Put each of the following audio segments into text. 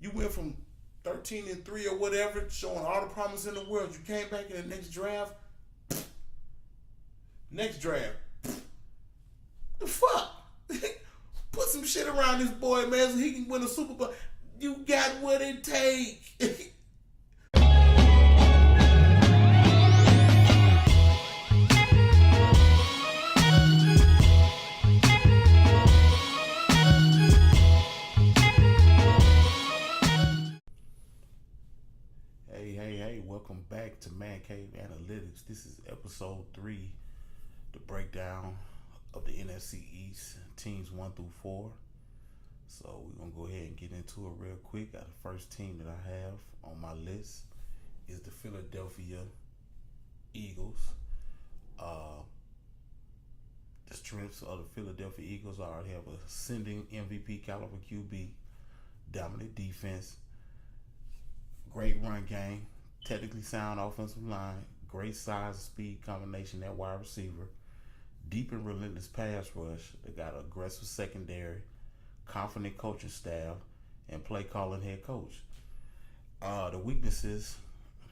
You went from 13-3 or whatever, showing all the promise in the world. You came back in the next draft. The fuck? Put some shit around this boy, man, so he can win a Super Bowl. You got what it takes. Hey, welcome back to Man Cave Analytics. This is episode 3, the breakdown of the NFC East, teams 1 through 4. So we're going to go ahead and get into it real quick. The first team that I have on my list is the Philadelphia Eagles. The strengths of the Philadelphia Eagles are they have a ascending MVP caliber QB, dominant defense, great run game, technically sound offensive line, great size and speed combination at wide receiver, deep and relentless pass rush. They got an aggressive secondary, confident coaching staff, and play calling head coach. The weaknesses,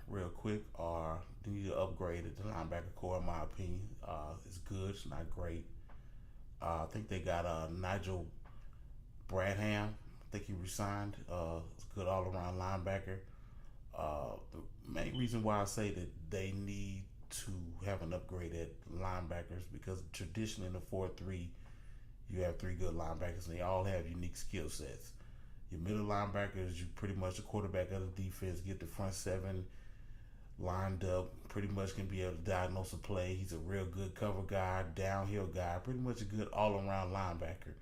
real quick, are they need to upgrade at the linebacker core, in my opinion. It's good, it's not great. I think they got Nigel Bradham. I think he resigned. It's a good all-around linebacker. The main reason why I say that they need to have an upgrade at linebackers because traditionally in the 4-3, you have 3 good linebackers and they all have unique skill sets. Your middle linebackers, you pretty much the quarterback of the defense, get the front 7 lined up, pretty much can be able to diagnose a play. He's a real good cover guy, downhill guy, pretty much a good all-around linebacker.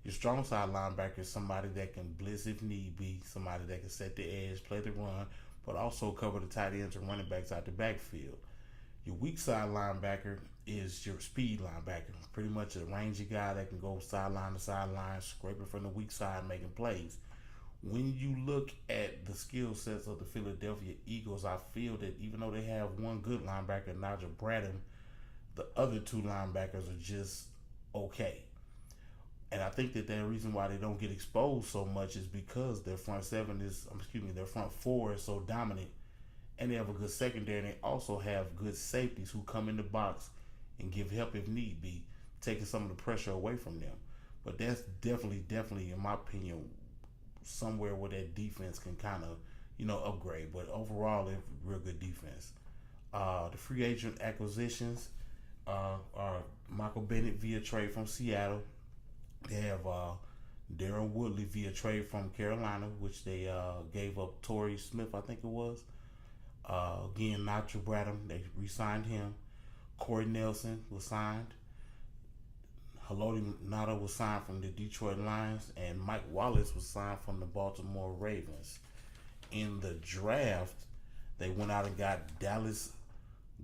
Your strong side linebacker is somebody that can blitz if need be, somebody that can set the edge, play the run, but also cover the tight ends and running backs out the backfield. Your weak side linebacker is your speed linebacker, pretty much a rangy guy that can go sideline to sideline, scraping from the weak side, making plays. When you look at the skill sets of the Philadelphia Eagles, I feel that even though they have one good linebacker, Nigel Bradham, the other 2 linebackers are just okay. And I think that the reason why they don't get exposed so much is because their front 4 is so dominant, and they have a good secondary, and they also have good safeties who come in the box and give help if need be, taking some of the pressure away from them. But that's definitely, in my opinion, somewhere where that defense can kind of, upgrade. But overall, they're real good defense. The free agent acquisitions are Michael Bennett via trade from Seattle. They have Darren Woodley via trade from Carolina, which they gave up Torrey Smith, I think it was. Again, Nigel Bradham, they re-signed him. Corey Nelson was signed. Haloti Ngata was signed from the Detroit Lions, and Mike Wallace was signed from the Baltimore Ravens. In the draft, they went out and got Dallas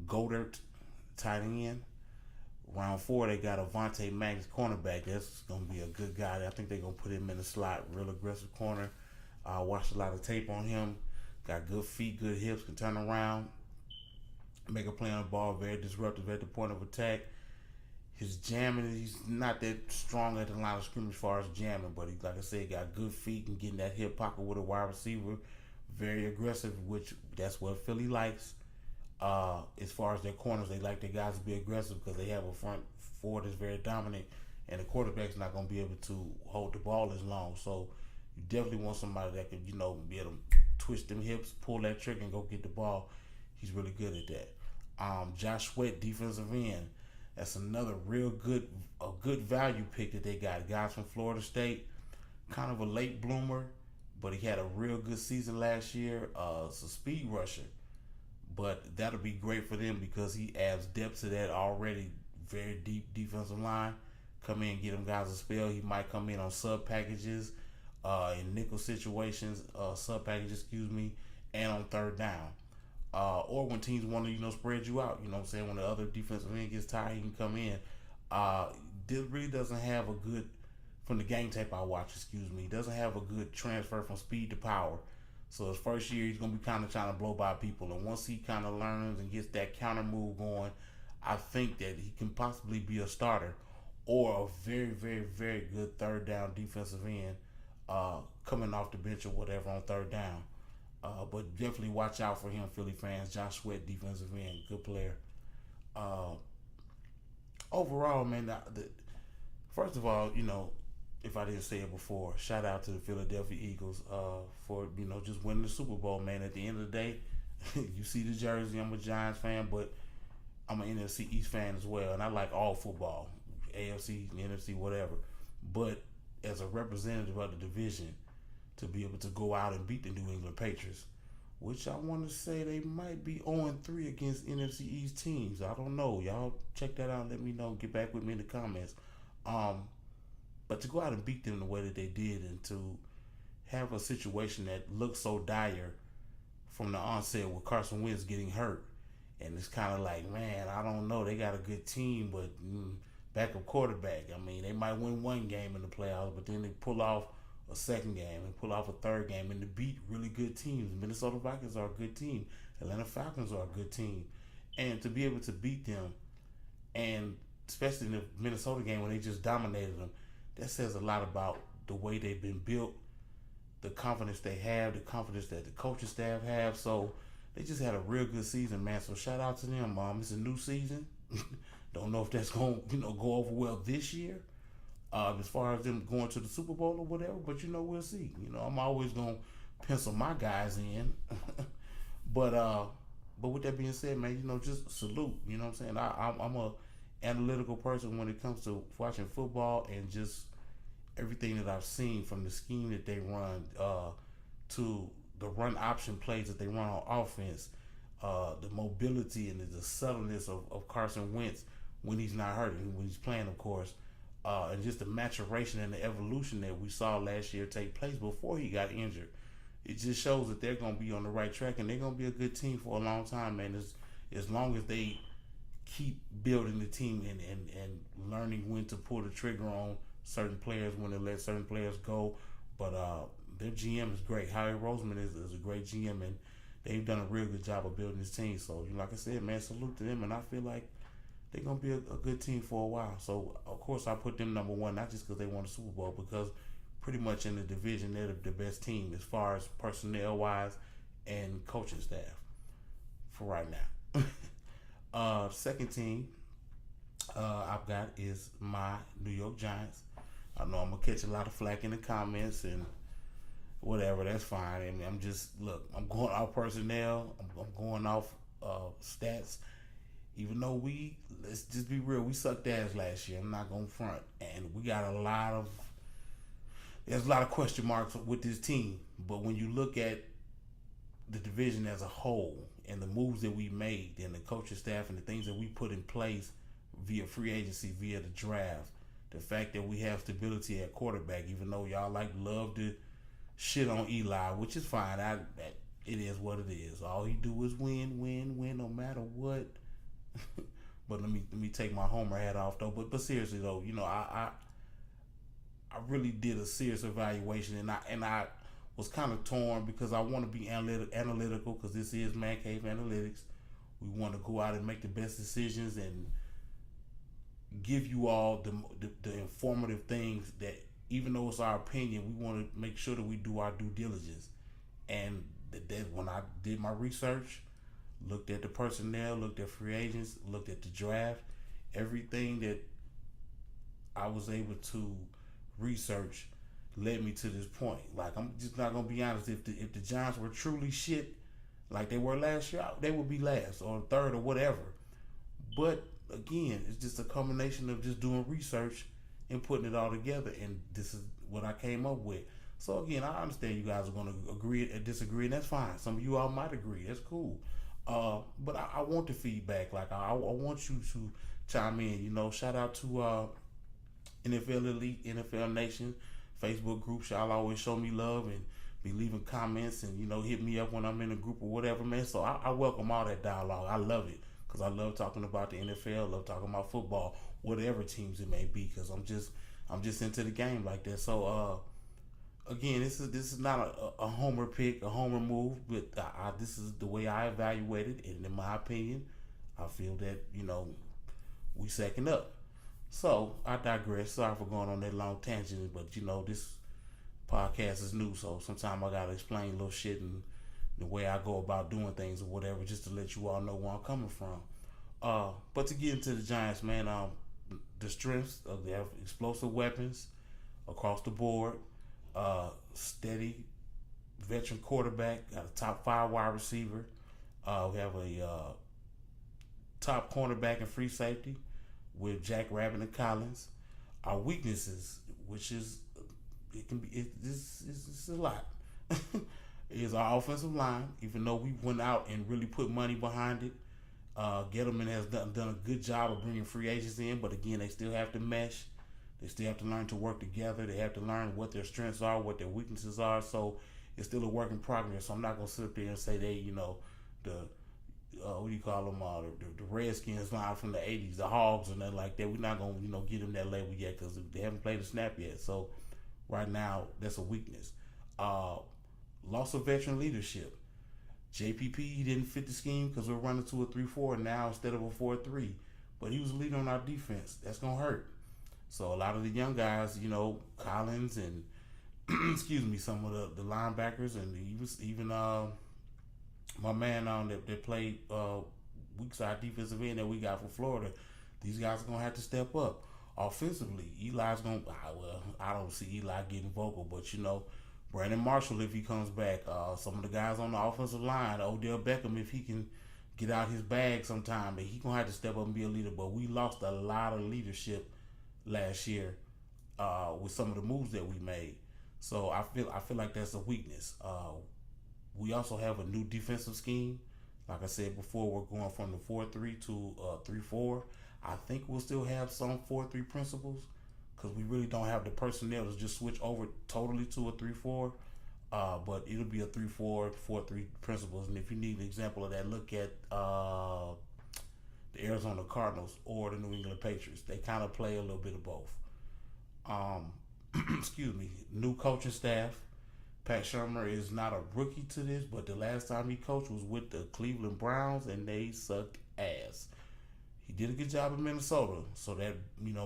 Goedert, tight end. Round 4, they got Avonte Maddox, cornerback. That's going to be a good guy. I think they're going to put him in the slot, real aggressive corner. Watched a lot of tape on him. Got good feet, good hips, can turn around, make a play on the ball, very disruptive at the point of attack. His jamming, he's not that strong at the line of scrimmage as far as jamming, but he, like I said, got good feet and getting that hip pocket with a wide receiver. Very aggressive, which that's what Philly likes. As far as their corners, they like their guys to be aggressive because they have a front 4 that's very dominant, and the quarterback's not going to be able to hold the ball as long. So you definitely want somebody that can, be able to twist them hips, pull that trigger, and go get the ball. He's really good at that. Josh Sweat, defensive end. That's another real good value pick that they got. Guys from Florida State, kind of a late bloomer, but he had a real good season last year. It's a speed rusher, but that'll be great for them because he adds depth to that already very deep defensive line. Come in and get them guys a spell. He might come in on sub packages, in nickel situations, and on third down. Or when teams want to, spread you out, when the other defensive end gets tired, he can come in. This really doesn't have a good, from the game tape I watch, he doesn't have a good transfer from speed to power. So his first year, he's going to be kind of trying to blow by people. And once he kind of learns and gets that counter move going, I think that he can possibly be a starter or a very, very, very good third down defensive end coming off the bench or whatever on third down. But definitely watch out for him, Philly fans. Josh Sweat, defensive end, good player. Uh, Overall, man, first of all, if I didn't say it before, shout out to the Philadelphia Eagles for just winning the Super Bowl, man. At the end of the day, you see the jersey. I'm a Giants fan, but I'm an NFC East fan as well, and I like all football, AFC, NFC, whatever. But as a representative of the division, to be able to go out and beat the New England Patriots, which I want to say they might be 0-3 against NFC East teams. I don't know. Y'all check that out and let me know. Get back with me in the comments. But to go out and beat them the way that they did, and to have a situation that looks so dire from the onset with Carson Wentz getting hurt, and it's kind of like, man, I don't know. They got a good team, but backup quarterback. I mean, they might win one game in the playoffs, but then they pull off a second game and pull off a third game and to beat really good teams. Minnesota Vikings are a good team. Atlanta Falcons are a good team. And to be able to beat them, and especially in the Minnesota game when they just dominated them, that says a lot about the way they've been built, the confidence they have, the confidence that the coaching staff have. So they just had a real good season, man. So shout out to them. It's a new season. Don't know if that's going to go over well this year, as far as them going to the Super Bowl or whatever. But we'll see. I'm always going to pencil my guys in. but with that being said, man, just salute. You know what I'm saying? I'm a analytical person when it comes to watching football, and just everything that I've seen, from the scheme that they run to the run option plays that they run on offense, the mobility and the subtleness of Carson Wentz when he's not hurt and when he's playing, of course, and just the maturation and the evolution that we saw last year take place before he got injured. It just shows that they're going to be on the right track, and they're going to be a good team for a long time, man. As long as they keep building the team and learning when to pull the trigger on certain players, when to let certain players go. But their GM is great. Howie Roseman is a great GM, and they've done a real good job of building this team. So, like I said, man, salute to them, and I feel like they're going to be a good team for a while. So, of course, I put them number one, not just because they won the Super Bowl, because pretty much in the division, they're the best team as far as personnel-wise and coaching staff for right now. Second team I've got is my New York Giants. I know I'm going to catch a lot of flack in the comments and whatever. That's fine. I mean, I'm going off personnel. I'm going off stats. Even though let's just be real, we sucked ass last year. I'm not going to front. And we got there's a lot of question marks with this team. But when you look at the division as a whole, and the moves that we made, and the coaching staff, and the things that we put in place via free agency, via the draft, the fact that we have stability at quarterback, even though y'all love to shit on Eli, which is fine. It is what it is. All he do is win, no matter what. But let me take my homer hat off though. But seriously though, I really did a serious evaluation, and I was kind of torn, because I want to be analytical, because this is Man Cave Analytics. We want to go out and make the best decisions and give you all the informative things that, even though it's our opinion, we want to make sure that we do our due diligence. And that when I did my research, looked at the personnel, looked at free agents, looked at the draft, everything that I was able to research led me to this point. Like, I'm just not gonna be honest. If the Giants were truly shit like they were last year, they would be last or third or whatever. But again, it's just a combination of just doing research and putting it all together, and this is what I came up with. So again, I understand you guys are gonna agree or disagree, and that's fine. Some of you all might agree. That's cool. But I want the feedback. Like, I want you to chime in. Shout out to NFL Elite, NFL Nation Facebook groups. Y'all always show me love and be leaving comments and hit me up when I'm in a group or whatever, man. So I welcome all that dialogue. I love it, because I love talking about the NFL, love talking about football, whatever teams it may be, because I'm just into the game like that. So again, this is not a homer pick, a homer move, but this is the way I evaluate it, and in my opinion, I feel that we second up. So I digress. Sorry for going on that long tangent, but podcast is new, so sometimes I gotta explain a little shit and the way I go about doing things or whatever, just to let you all know where I'm coming from. But to get into the Giants, man, the strengths of they have explosive weapons across the board, steady veteran quarterback, got a top 5 wide receiver. We have a top cornerback and free safety with Jack Rabbit and Collins. Our weaknesses, which is it can be it's a lot, is our offensive line. Even though we went out and really put money behind it, Gettleman has done a good job of bringing free agents in, but again, they still have to mesh. They still have to learn to work together. They have to learn what their strengths are, what their weaknesses are. So it's still a work in progress. So I'm not gonna sit up there and say the what do you call them? The Redskins line from the '80s, the Hogs and nothing like that. We're not gonna get them that label yet because they haven't played a snap yet. So right now, that's a weakness. Loss of veteran leadership. JPP, he didn't fit the scheme because we're running to a 3-4 now instead of a 4-3. But he was a leader on our defense. That's gonna hurt. So a lot of the young guys, Collins and excuse me, some of the linebackers and even my man that played weak side defensive end that we got from Florida. These guys are gonna have to step up. Offensively, Eli's gonna. Well, I don't see Eli getting vocal, but Brandon Marshall, if he comes back, some of the guys on the offensive line, Odell Beckham, if he can get out his bag sometime, he gonna have to step up and be a leader. But we lost a lot of leadership last year with some of the moves that we made. So I feel like that's a weakness. We also have a new defensive scheme. Like I said before, we're going from the 4-3 to 3-4. I think we'll still have some 4-3 principles because we really don't have the personnel to just switch over totally to a 3-4. But it'll be a 3-4, 4-3 principles. And if you need an example of that, look at the Arizona Cardinals or the New England Patriots. They kind of play a little bit of both. Excuse me. New coaching staff. Pat Shurmur is not a rookie to this, but the last time he coached was with the Cleveland Browns, and they sucked ass. He did a good job in Minnesota, so that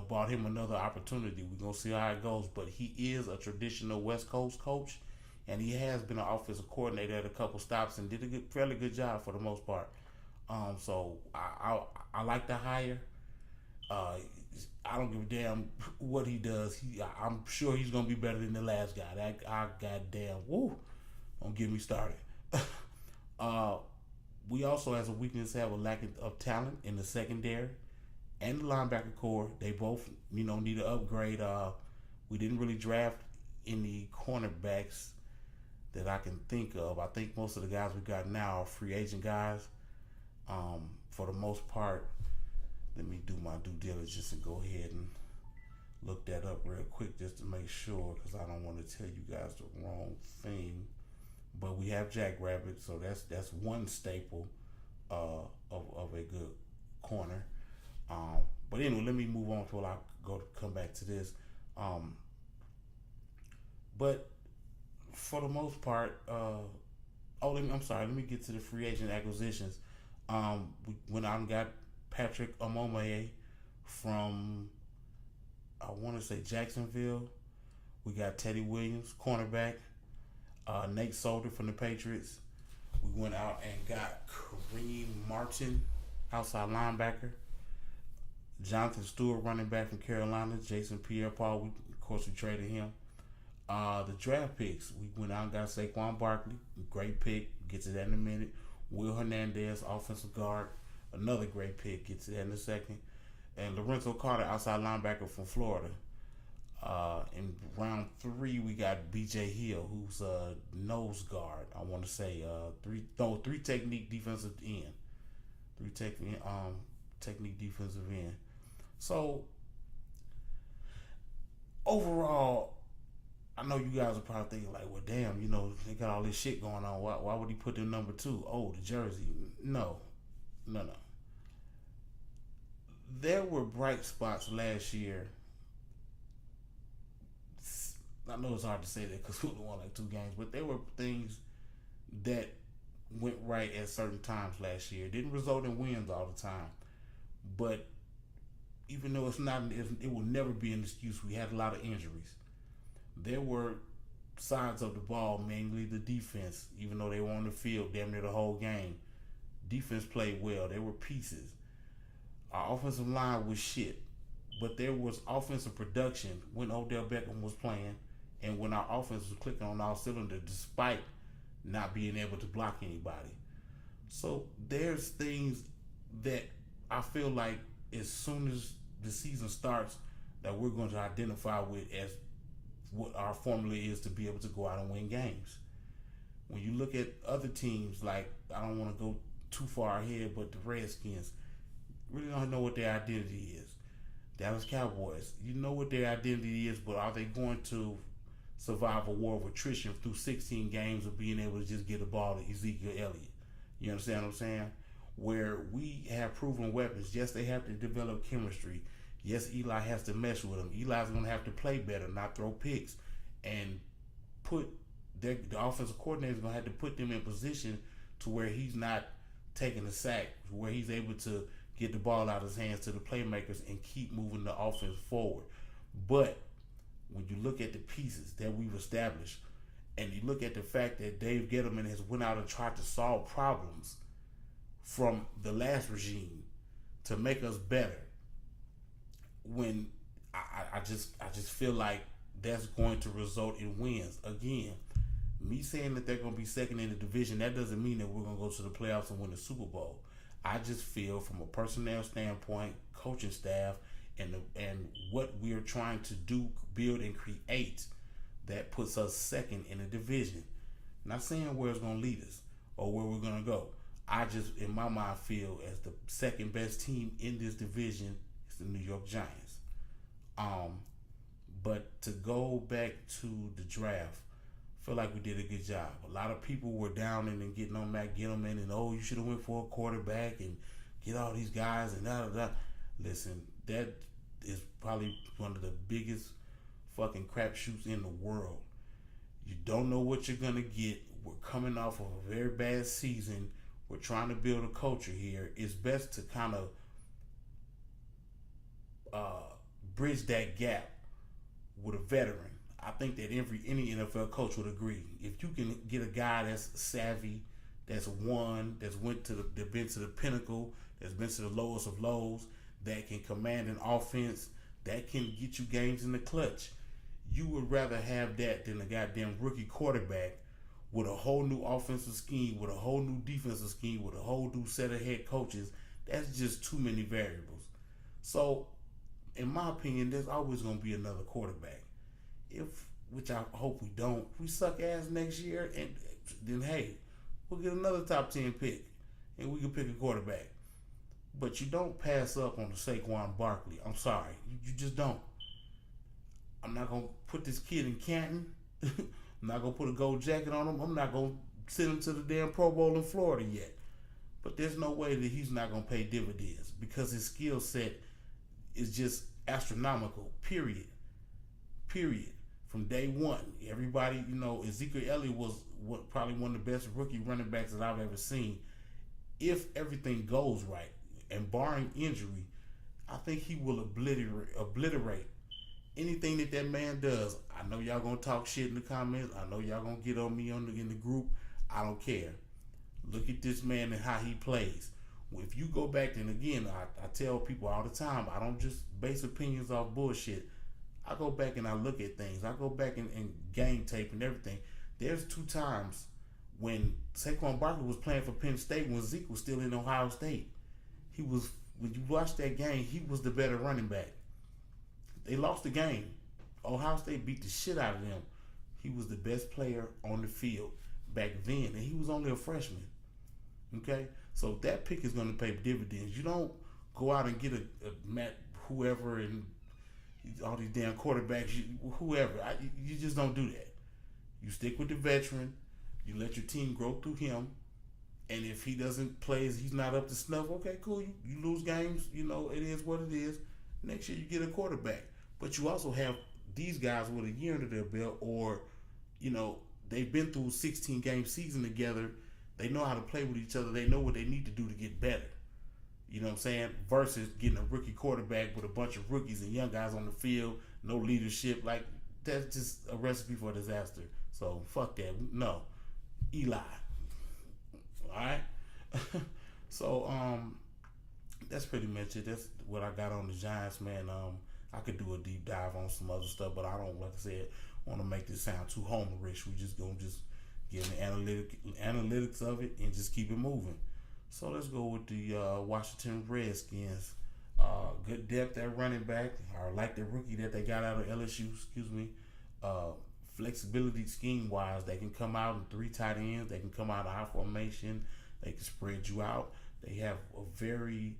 bought him another opportunity. We're gonna see how it goes, but he is a traditional West Coast coach, and he has been an offensive coordinator at a couple stops and did a fairly good job for the most part. So I like the hire. I don't give a damn what he does. I'm sure he's gonna be better than the last guy. Goddamn, woo! Don't get me started. We also, as a weakness, have a lack of talent in the secondary and the linebacker core. They both, need an upgrade. We didn't really draft any cornerbacks that I can think of. I think most of the guys we got now are free agent guys. For the most part. Let me do my due diligence and go ahead and look that up real quick just to make sure, because I don't want to tell you guys the wrong thing. But we have Jack Rabbit, so that's one staple of a good corner. But anyway, let me move on till I come back to this. But for the most part, let me get to the free agent acquisitions. We went out and got Patrick Omomeye from, I want to say, Jacksonville. We got Teddy Williams, cornerback. Nate Solder from the Patriots. We went out and got Kareem Martin, outside linebacker. Jonathan Stewart, running back from Carolina. Jason Pierre-Paul, of course, we traded him. The draft picks, we went out and got Saquon Barkley, great pick. Get to that in a minute. Will Hernandez, offensive guard. Another great pick. Get to that in a second. And Lorenzo Carter, outside linebacker from Florida. In round 3, we got B.J. Hill, who's a nose guard. I want to say three technique defensive end. Technique defensive end. So overall, I know you guys are probably thinking like, well, damn, they got all this shit going on. Why would he put them number 2? Oh, the jersey. No. There were bright spots last year. I know it's hard to say that because we only won like 2 games, but there were things that went right at certain times last year. It didn't result in wins all the time, but even though it will never be an excuse. We had a lot of injuries. There were sides of the ball, mainly the defense, even though they were on the field damn near the whole game. Defense played well. They were pieces. Our offensive line was shit. But there was offensive production when Odell Beckham was playing and when our offense was clicking on all cylinders despite not being able to block anybody. So there's things that I feel like as soon as the season starts that we're going to identify with as what our formula is to be able to go out and win games. When you look at other teams, like I don't want to go too far ahead, but the Redskins really don't know what their identity is. Dallas Cowboys, you know what their identity is, but are they going to survive a war of attrition through 16 games of being able to just get the ball to Ezekiel Elliott? You understand what I'm saying? Where we have proven weapons. Yes, they have to develop chemistry. Yes, Eli has to mesh with them. Eli's going to have to play better, not throw picks, and put the offensive coordinator is going to have to put them in position to where he's not taking a sack, where he's able to get the ball out of his hands to the playmakers and keep moving the offense forward. But when you look at the pieces that we've established, and you look at the fact that Dave Gettleman has went out and tried to solve problems from the last regime to make us better, when I just feel like that's going to result in wins. Again, me saying that they're going to be second in the division, that doesn't mean that we're going to go to the playoffs and win the Super Bowl. I just feel from a personnel standpoint, coaching staff, and what we're trying to do, build and create, that puts us second in the division. Not saying where it's going to lead us or where we're going to go. I just, in my mind, feel as the second best team in this division is the New York Giants. But to go back to the draft, I feel like we did a good job. A lot of people were down and getting on Matt Gettleman and, oh, you should have went for a quarterback and get all these guys and da-da-da. Listen, that is probably one of the biggest fucking crapshoots in the world. You don't know what you're going to get. We're coming off of a very bad season. We're trying to build a culture here. It's best to kind of bridge that gap with a veteran. I think that any NFL coach would agree. If you can get a guy that's savvy, that's been to the pinnacle, that's been to the lowest of lows, that can command an offense, that can get you games in the clutch, you would rather have that than a goddamn rookie quarterback with a whole new offensive scheme, with a whole new defensive scheme, with a whole new set of head coaches. That's just too many variables. So, in my opinion, there's always going to be another quarterback. Which I hope we don't. If we suck ass next year, and then hey, we'll get another top 10 pick, and we can pick a quarterback. But you don't pass up on the Saquon Barkley. I'm sorry, you just don't. I'm not gonna put this kid in Canton. I'm not gonna put a gold jacket on him. I'm not gonna send him to the damn Pro Bowl in Florida yet. But there's no way that he's not gonna pay dividends because his skill set is just astronomical. Period. From day one, everybody, Ezekiel Elliott was probably one of the best rookie running backs that I've ever seen. If everything goes right, and barring injury, I think he will obliterate anything that man does. I know y'all gonna talk shit in the comments. I know y'all gonna get on me in the group. I don't care. Look at this man and how he plays. If you go back, and again, I tell people all the time, I don't just base opinions off bullshit. I go back and I look at things. I go back and game tape and everything. There's 2 times when Saquon Barkley was playing for Penn State when Zeke was still in Ohio State. When you watch that game, he was the better running back. They lost the game. Ohio State beat the shit out of them. He was the best player on the field back then, and he was only a freshman. Okay? So that pick is going to pay dividends. You don't go out and get a Matt whoever and all these damn quarterbacks, whoever. You just don't do that. You stick with the veteran. You let your team grow through him. And if he doesn't play, he's not up to snuff, okay, cool. You lose games. It is what it is. Next year you get a quarterback. But you also have these guys with a year under their belt or, they've been through a 16-game season together. They know how to play with each other. They know what they need to do to get better. You know what I'm saying? Versus getting a rookie quarterback with a bunch of rookies and young guys on the field, no leadership. Like, that's just a recipe for disaster. So fuck that. No, Eli. All right. So that's pretty much it. That's what I got on the Giants, man. I could do a deep dive on some other stuff, but I don't, like I said, want to make this sound too homerish. We just gonna just get the analytics of it and just keep it moving. So let's go with the Washington Redskins. Good depth at running back. I like the rookie that they got out of LSU. Excuse me. Flexibility scheme wise, they can come out in 3 tight ends. They can come out of high formation. They can spread you out. They have a very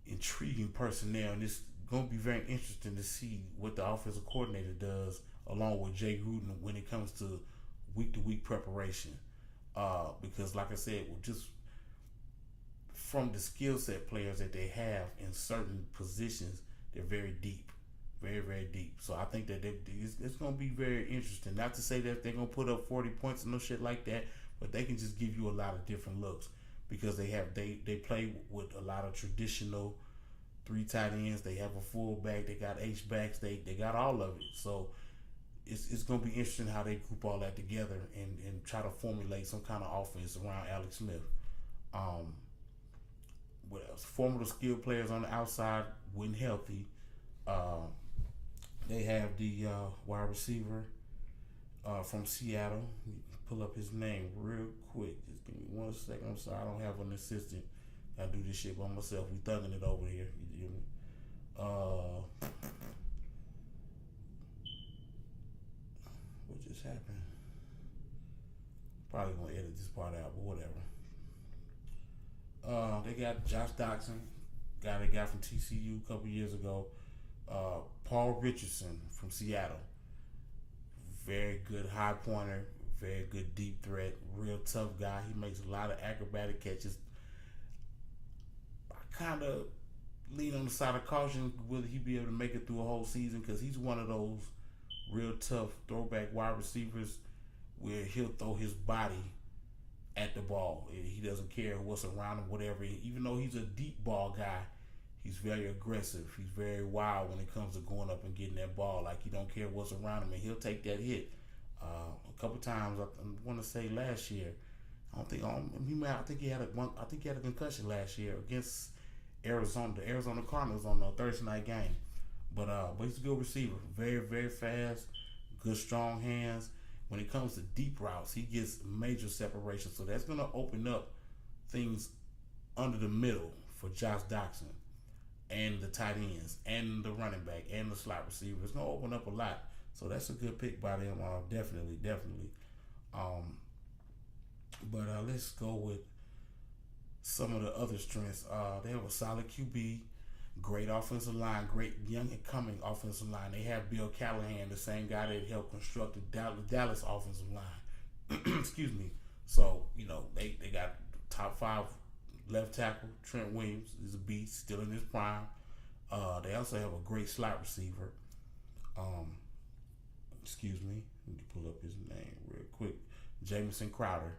intriguing personnel, and it's going to be very interesting to see what the offensive coordinator does along with Jay Gruden when it comes to week-to-week preparation. Because, like I said, just from the skill set players that they have in certain positions, they're very deep. Very, very deep. So I think that it's going to be very interesting. Not to say that they're going to put up 40 points and no shit like that, but they can just give you a lot of different looks because they play with a lot of traditional 3 tight ends. They have a fullback. They got H-backs. They got all of it. So it's going to be interesting how they group all that together and try to formulate some kind of offense around Alex Smith. What else? Formidable skill players on the outside when healthy. They have the wide receiver from Seattle. Pull up his name real quick. Just give me 1 second. I'm sorry, I don't have an assistant. I do this shit by myself. We thugging it over here. You hear me? What just happened? Probably gonna edit this part out, but whatever. They got Josh Doxson, guy they got from TCU a couple years ago. Paul Richardson from Seattle. Very good high pointer, very good deep threat, real tough guy. He makes a lot of acrobatic catches. I kind of lean on the side of caution whether he be able to make it through a whole season because he's one of those real tough throwback wide receivers where he'll throw his body at the ball. He doesn't care what's around him, whatever. Even though he's a deep ball guy, he's very aggressive. He's very wild when it comes to going up and getting that ball. Like, he don't care what's around him, and he'll take that hit. A couple times, I want to say last year, I think he had a concussion last year against Arizona, the Arizona Cardinals on the Thursday night game. But he's a good receiver, very, very fast, good strong hands. When it comes to deep routes, he gets major separation. So that's going to open up things under the middle for Josh Doxson and the tight ends and the running back and the slot receiver. It's going to open up a lot. So that's a good pick by them. Definitely. But let's go with some of the other strengths. They have a solid QB, great offensive line, great young and coming offensive line. They have Bill Callahan, the same guy that helped construct the Dallas offensive line. Excuse me. So, they got top 5 left tackle, Trent Williams is a beast, still in his prime. They also have a great slot receiver. Excuse me. Let me pull up his name real quick. Jamison Crowder.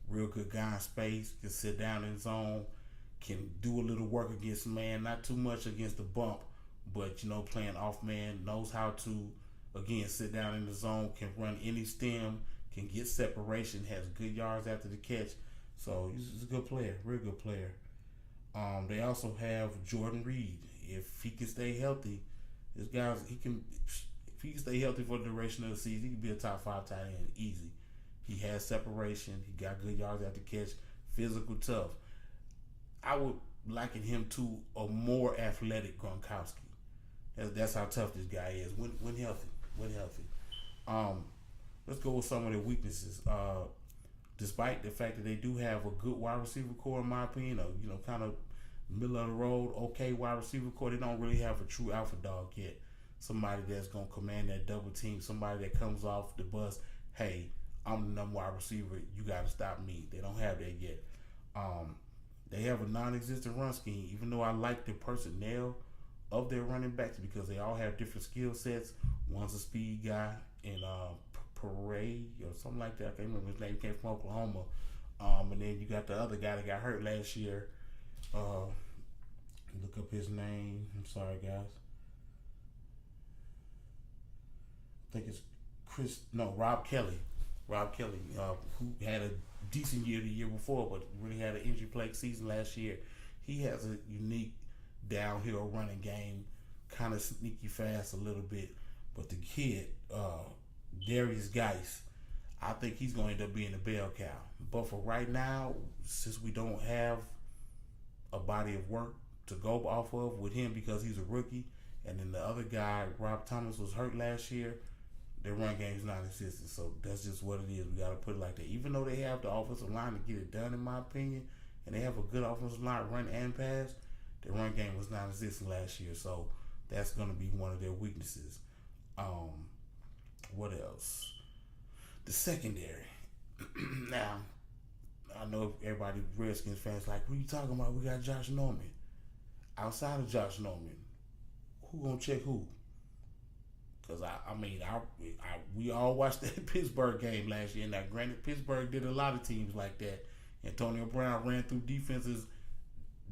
Real good guy in space, can sit down in zone, can do a little work against man, not too much against the bump, but playing off man, knows how to again sit down in the zone, can run any stem, can get separation, has good yards after the catch. So he's a good player, real good player. They also have Jordan Reed. If he can stay healthy, if he can stay healthy for the duration of the season, he can be a top 5 tight end easy. He has separation. He got good yards after catch. Physical, tough. I would liken him to a more athletic Gronkowski. That's how tough this guy is when healthy. Let's go with some of their weaknesses. Despite the fact that they do have a good wide receiver core, in my opinion, kind of middle of the road, okay wide receiver core, they don't really have a true alpha dog yet. Somebody that's gonna command that double team. Somebody that comes off the bus. Hey, I'm the number wide receiver. You got to stop me. They don't have that yet. They have a non-existent run scheme, even though I like the personnel of their running backs because they all have different skill sets. One's a speed guy and Parade or something like that. I can't remember his name. He came from Oklahoma. And then you got the other guy that got hurt last year. Look up his name. I'm sorry, guys. I think it's Rob Kelly. Rob Kelly, who had a decent year the year before, but really had an injury-plagued season last year. He has a unique downhill running game, kind of sneaky fast a little bit. But the kid, Darius Geis, I think he's going to end up being a bell cow. But for right now, since we don't have a body of work to go off of with him because he's a rookie, and then the other guy, Rob Thomas, was hurt last year, their run game's non-existent. So that's just what it is. We got to put it like that. Even though they have the offensive line to get it done, in my opinion, and they have a good offensive line, run and pass, their run game was non-existent last year. So that's going to be one of their weaknesses. What else? The secondary. Now, I know everybody, Redskins fans, like, what are you talking about? We got Josh Norman. Outside of Josh Norman, who gonna check who? Because we all watched that Pittsburgh game last year. Now, granted, Pittsburgh did a lot of teams like that. Antonio Brown ran through defenses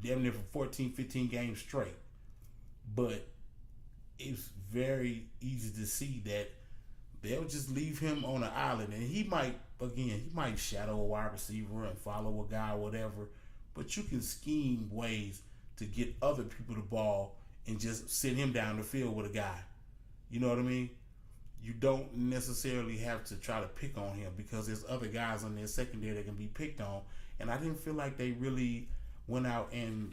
damn near for 14, 15 games straight. But it's very easy to see that they'll just leave him on an island, and he might shadow a wide receiver and follow a guy or whatever, but you can scheme ways to get other people the ball and just send him down the field with a guy. You know what I mean? You don't necessarily have to try to pick on him because there's other guys on their secondary that can be picked on, and I didn't feel like they really went out and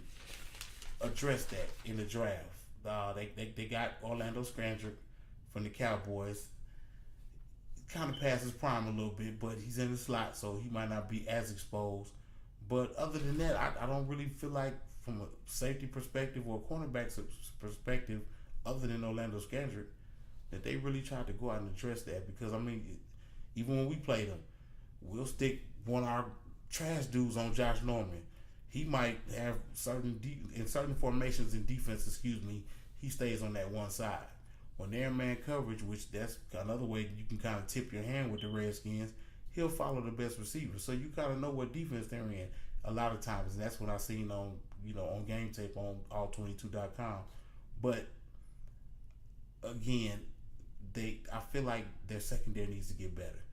addressed that in the draft. They got Orlando Scandrick from the Cowboys. Kind of past his prime a little bit, but he's in the slot, so he might not be as exposed. But other than that, I don't really feel like, from a safety perspective or a cornerback perspective, other than Orlando Scandrick, that they really tried to go out and address that. Because, I mean, even when we play them, we'll stick one of our trash dudes on Josh Norman. He might have in certain formations in defense, he stays on that one side. When they're in man coverage, which that's another way you can kind of tip your hand with the Redskins, he'll follow the best receiver. So you kind of know what defense they're in a lot of times. And that's what I've seen on game tape on all22.com. But again, I feel like their secondary needs to get better.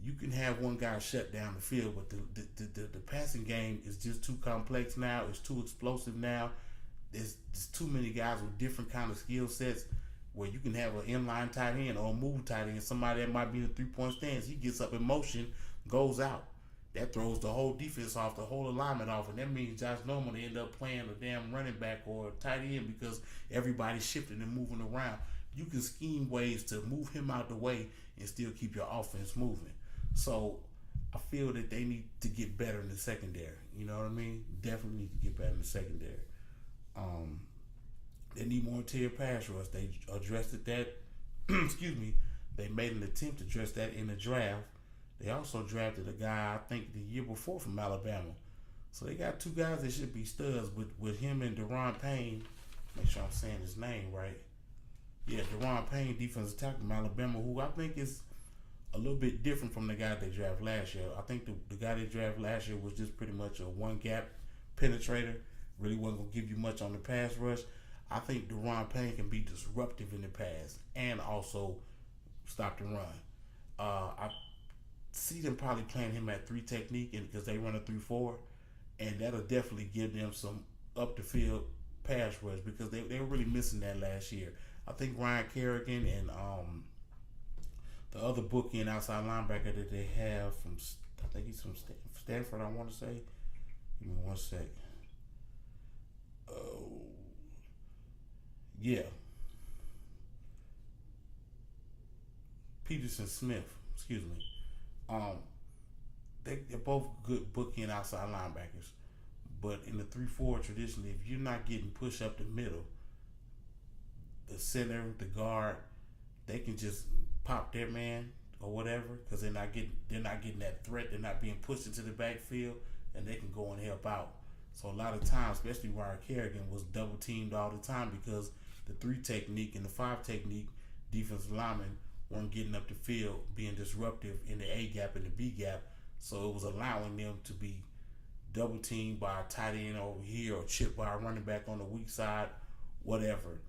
You can have one guy shut down the field, but the passing game is just too complex now. It's too explosive now. There's too many guys with different kind of skill sets, where you can have an inline tight end or a move tight end, somebody that might be in a three-point stance. He gets up in motion, goes out. That throws the whole defense off, the whole alignment off, and that means Josh Norman will end up playing a damn running back or a tight end because everybody's shifting and moving around. You can scheme ways to move him out the way and still keep your offense moving. So I feel that they need to get better in the secondary. You know what I mean? Definitely need to get better in the secondary. They need more interior pass rush. They addressed that. They made an attempt to address that in the draft. They also drafted a guy, I think, the year before from Alabama. So they got two guys that should be studs with him and Deron Payne. Make sure I'm saying his name right. Yeah, Deron Payne, defensive tackle from Alabama, who I think is a little bit different from the guy they drafted last year. I think the guy they drafted last year was just pretty much a one-gap penetrator. Really wasn't going to give you much on the pass rush. I think Deron Payne can be disruptive in the pass and also stop the run. I see them probably playing him at 3 technique because they run a 3-4, and that'll definitely give them some up the field pass rush because they were really missing that last year. I think Ryan Kerrigan and the other bookie and outside linebacker that they have from, I think he's from Stanford, I want to say. Give me one sec. Yeah. Peterson Smith, excuse me. They're both good bookie and outside linebackers. But in the 3-4, traditionally, if you're not getting pushed up the middle, the center, the guard, they can just pop their man or whatever because they're not getting that threat. They're not being pushed into the backfield, and they can go and help out. So a lot of times, especially Ryan Kerrigan was double teamed all the time because the 3 technique and the 5 technique defensive linemen weren't getting up the field, being disruptive in the A gap and the B gap. So it was allowing them to be double teamed by a tight end over here or chipped by a running back on the weak side, whatever.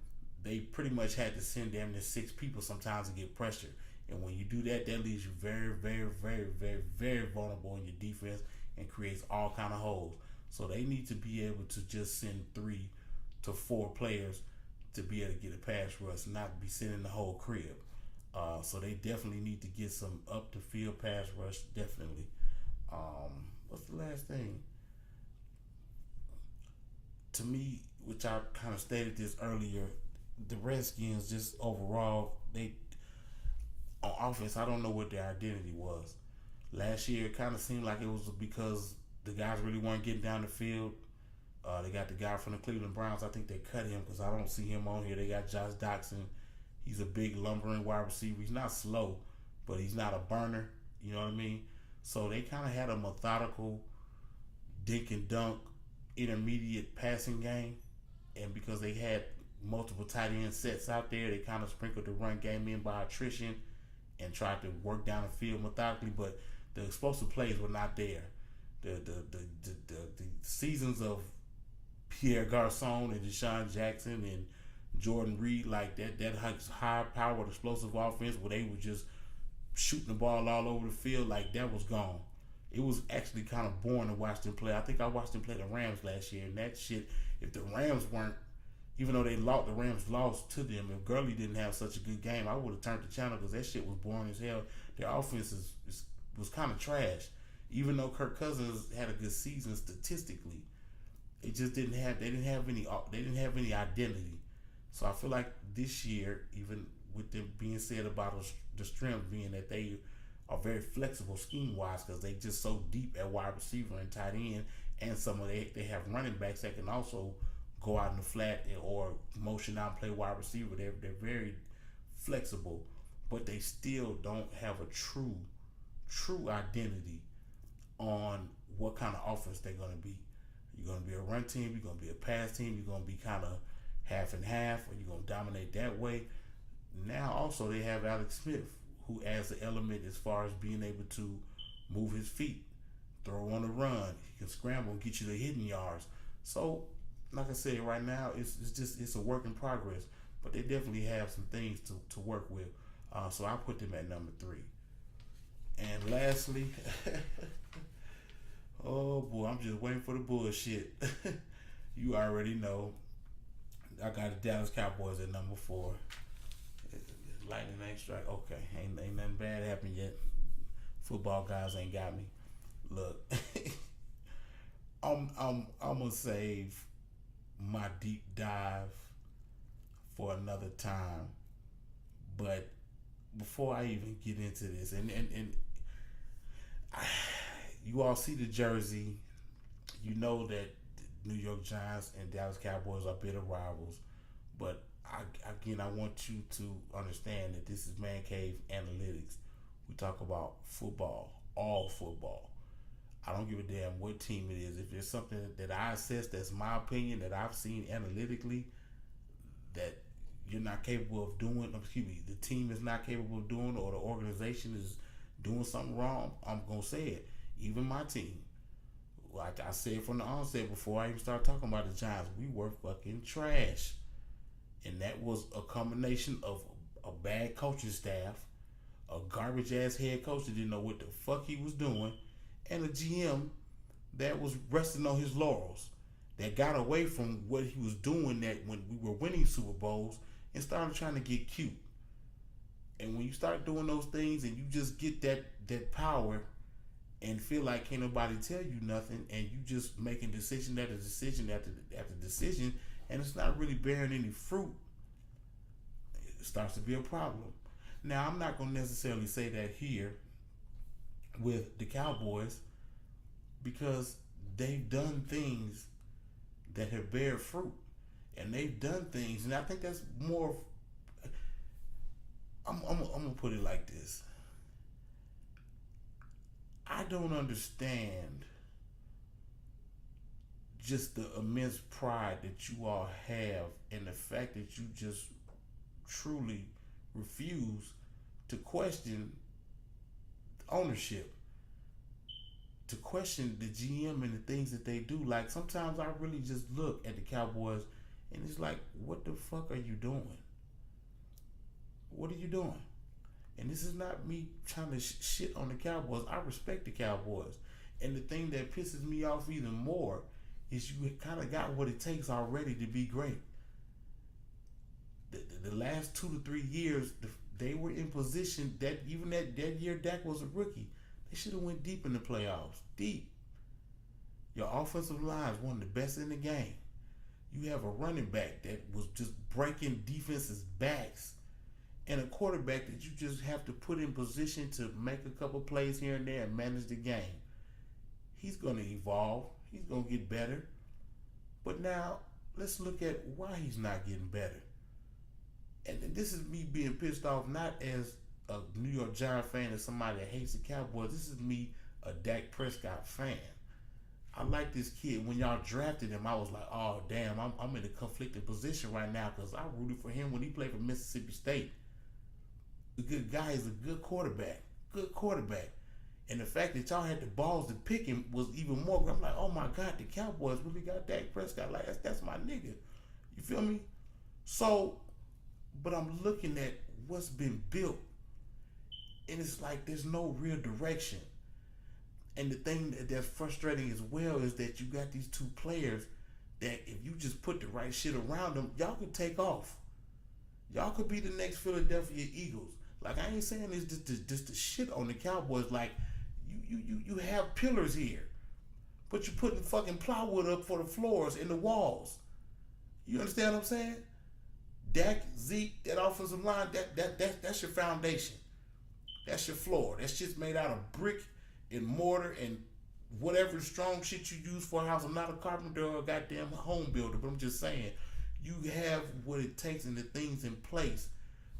They pretty much had to send them to 6 people sometimes to get pressure. And when you do that, that leaves you very, very, very, very, very vulnerable in your defense and creates all kind of holes. So they need to be able to just send 3 to 4 players to be able to get a pass rush, not be sending the whole crib. So they definitely need to get some up the field pass rush. Definitely. What's the last thing? To me, which I kind of stated this earlier, the Redskins just overall, they on offense, I don't know what their identity was. Last year, it kind of seemed like it was because the guys really weren't getting down the field. They got the guy from the Cleveland Browns. I think they cut him because I don't see him on here. They got Josh Doctson. He's a big lumbering wide receiver. He's not slow, but he's not a burner. You know what I mean? So they kind of had a methodical dink and dunk intermediate passing game. And because they had multiple tight end sets out there, they kind of sprinkled the run game in by attrition and tried to work down the field methodically. But the explosive plays were not there. The seasons of Pierre Garcon and Deshaun Jackson and Jordan Reed, like that high powered explosive offense where they were just shooting the ball all over the field, like that was gone. It was actually kind of boring to watch them play. I think I watched them play the Rams last year, and that shit, if the Rams weren't, even though the Rams lost to them, if Gurley didn't have such a good game, I would have turned the channel because that shit was boring as hell. Their offense was kind of trash. Even though Kirk Cousins had a good season statistically, it just didn't have any identity. So I feel like this year, even with them being said about the strength being that they are very flexible scheme wise because they just so deep at wide receiver and tight end, and they have running backs that can also go out in the flat or motion out and play wide receiver. They're very flexible, but they still don't have a true identity on what kind of offense they're going to be. You're going to be a run team, you're going to be a pass team, you're going to be kind of half and half, or you're going to dominate that way. Now also they have Alex Smith, who adds an element as far as being able to move his feet, throw on the run, he can scramble and get you the hidden yards. So like I said, right now it's a work in progress, but they definitely have some things to work with. So I put them at number 3. And lastly, oh boy, I'm just waiting for the bullshit. You already know. I got the Dallas Cowboys at number 4. Lightning ain't strike. Okay, ain't nothing bad happened yet. Football guys ain't got me. Look, I'm gonna save my deep dive for another time. But before I even get into this, and you all see the jersey, you know that New York Giants and Dallas Cowboys are bitter rivals. But I want you to understand that this is Man Cave Analytics. We talk about football, all football. I don't give a damn what team it is. If there's something that I assess that's my opinion that I've seen analytically that you're not capable of doing, the team is not capable of doing, or the organization is doing something wrong, I'm going to say it. Even my team. Like I said from the onset before I even started talking about the Giants, we were fucking trash. And that was a combination of a bad coaching staff, a garbage ass head coach that didn't know what the fuck he was doing, and a GM that was resting on his laurels, that got away from what he was doing that when we were winning Super Bowls and started trying to get cute. And when you start doing those things and you just get that power and feel like can't nobody tell you nothing, and you just making decision after decision after decision, and it's not really bearing any fruit, it starts to be a problem. Now, I'm not going to necessarily say that here with the Cowboys, because they've done things that have bear fruit, and they've done things, and I think that's more. I'm gonna put it like this. I don't understand just the immense pride that you all have, and the fact that you just truly refuse to question ownership, to question the GM and the things that they do. Like, sometimes I really just look at the Cowboys and it's like, what the fuck are you doing? What are you doing? And this is not me trying to shit on the Cowboys. I respect the Cowboys. And the thing that pisses me off even more is you kind of got what it takes already to be great. The last 2 to 3 years, they were in position that even that year Dak was a rookie, they should have went deep in the playoffs. Deep. Your offensive line is one of the best in the game. You have a running back that was just breaking defenses' backs, and a quarterback that you just have to put in position to make a couple plays here and there and manage the game. He's going to evolve. He's going to get better. But now, let's look at why he's not getting better. And this is me being pissed off not as a New York Giants fan or somebody that hates the Cowboys. This is me, a Dak Prescott fan. I like this kid. When y'all drafted him, I was like, oh, damn, I'm in a conflicted position right now because I rooted for him when he played for Mississippi State. The good guy is a good quarterback. Good quarterback. And the fact that y'all had the balls to pick him was even more. I'm like, oh, my God, the Cowboys really got Dak Prescott. Like, that's my nigga. You feel me? So, but I'm looking at what's been built, and it's like there's no real direction. And the thing that's frustrating as well is that you got these two players that if you just put the right shit around them, y'all could take off. Y'all could be the next Philadelphia Eagles. Like, I ain't saying this just to shit on the Cowboys. Like, you have pillars here, but you're putting fucking plywood up for the floors and the walls. You understand what I'm saying? Dak, Zeke, that offensive line, that's your foundation. That's your floor. That shit's made out of brick and mortar and whatever strong shit you use for a house. I'm not a carpenter or a goddamn home builder, but I'm just saying, you have what it takes and the things in place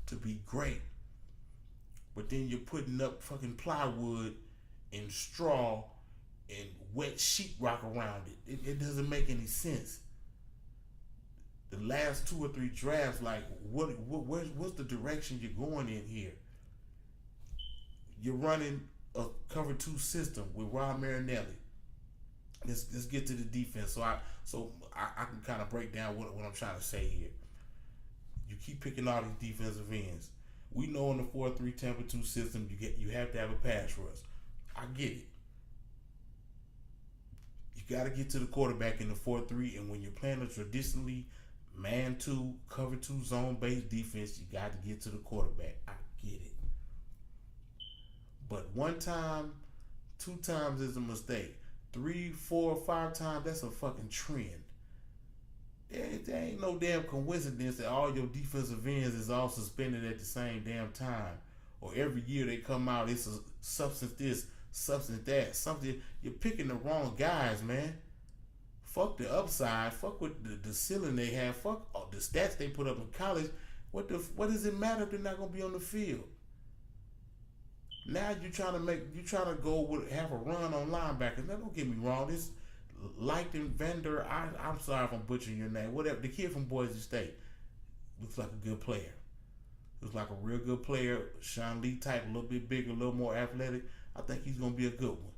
to be great. But then you're putting up fucking plywood and straw and wet sheetrock around it. It doesn't make any sense. The last 2 or 3 drafts, like, what's the direction you're going in here? You're running a cover 2 system with Rob Marinelli. Let's get to the defense. So I can kind of break down what I'm trying to say here. You keep picking all these defensive ends. We know in the 4-3 Tampa 2 system you have to have a pass rush. I get it. You got to get to the quarterback in the 4-3, and when you're playing a traditionally man 2, cover 2 zone-based defense, you got to get to the quarterback. I get it. But 1 time, 2 times is a mistake. 3, 4, 5 times, that's a fucking trend. There ain't no damn coincidence that all your defensive ends is all suspended at the same damn time. Or every year they come out, it's a substance this, substance that. Something, you're picking the wrong guys, man. Fuck the upside. Fuck with the ceiling they have. Fuck the stats they put up in college. What does it matter if they're not gonna be on the field? Now you're trying to go have a run on linebackers. Now don't get me wrong. This Leighton Vander, I'm sorry if I'm butchering your name. Whatever. The kid from Boise State looks like a good player. Looks like a real good player. Sean Lee type, a little bit bigger, a little more athletic. I think he's gonna be a good one.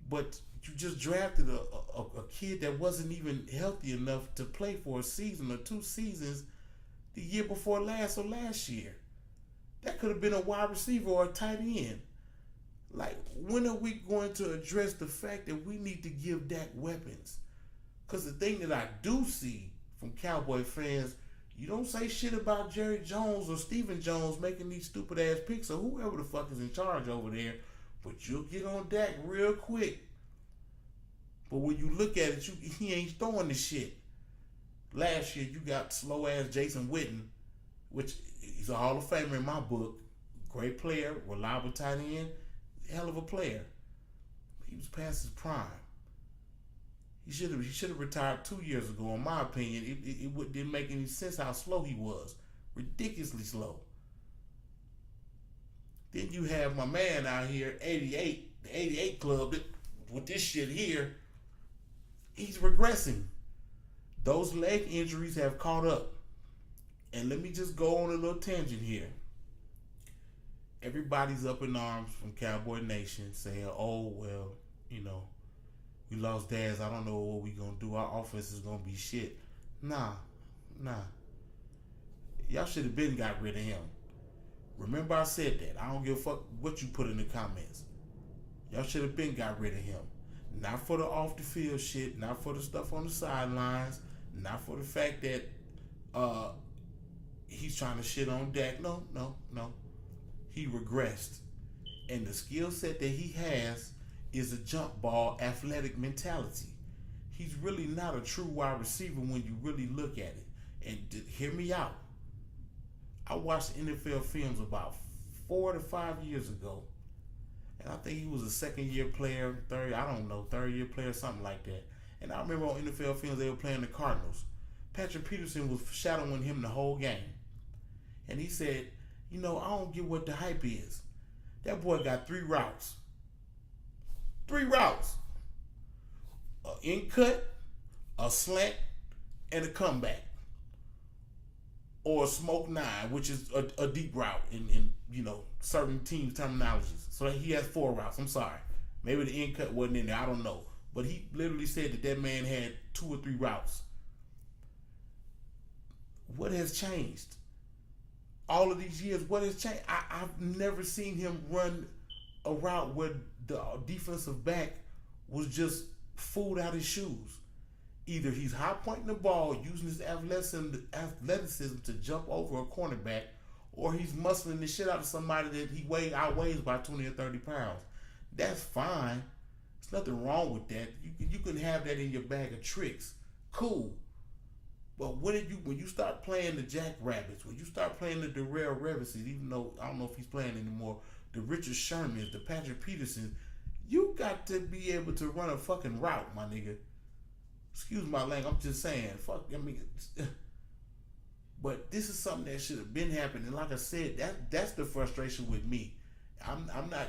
But you just drafted a kid that wasn't even healthy enough to play for a season or 2 seasons the year before last or last year. That could have been a wide receiver or a tight end. Like, when are we going to address the fact that we need to give Dak weapons? Because the thing that I do see from Cowboy fans, you don't say shit about Jerry Jones or Stephen Jones making these stupid ass picks or whoever the fuck is in charge over there, but you'll get on Dak real quick. But when you look at it, he ain't throwing the shit. Last year, you got slow ass Jason Witten, which he's a Hall of Famer in my book. Great player, reliable tight end, hell of a player. He was past his prime. He should have retired 2 years ago, in my opinion. It didn't make any sense how slow he was. Ridiculously slow. Then you have my man out here, 88, the 88 club, with this shit here. He's regressing. Those leg injuries have caught up. And let me just go on a little tangent here. Everybody's up in arms from Cowboy Nation saying, oh, well, we lost Daz. I don't know what we going to do. Our offense is going to be shit. Nah. Y'all should have been got rid of him. Remember I said that. I don't give a fuck what you put in the comments. Y'all should have been got rid of him. Not for the off the field shit, not for the stuff on the sidelines, not for the fact that he's trying to shit on Dak. No. He regressed. And the skill set that he has is a jump ball athletic mentality. He's really not a true wide receiver when you really look at it. And hear me out. I watched NFL films about 4 to 5 years ago. And I think he was a second year player, third year player, something like that. And I remember on NFL films they were playing the Cardinals. Patrick Peterson was shadowing him the whole game. And he said, I don't get what the hype is. That boy got 3 routes. 3 routes. An in cut, a slant, and a comeback. Or a smoke 9, which is a deep route in certain teams' terminologies. So he has 4 routes. I'm sorry. Maybe the in cut wasn't in there. I don't know. But he literally said that man had 2 or 3 routes. What has changed? All of these years, what has changed? I've never seen him run a route where the defensive back was just fooled out his shoes. Either he's high pointing the ball, using his athleticism to jump over a cornerback, or he's muscling the shit out of somebody that he outweighs by 20 or 30 pounds. That's fine. There's nothing wrong with that. You can have that in your bag of tricks. Cool. But when you start playing the Jackrabbits, when you start playing the Darrell Revises, even though I don't know if he's playing anymore, the Richard Shermans, the Patrick Petersons, you got to be able to run a fucking route, my nigga. Excuse my language, I'm just saying. But this is something that should have been happening. Like I said, that's the frustration with me. I'm not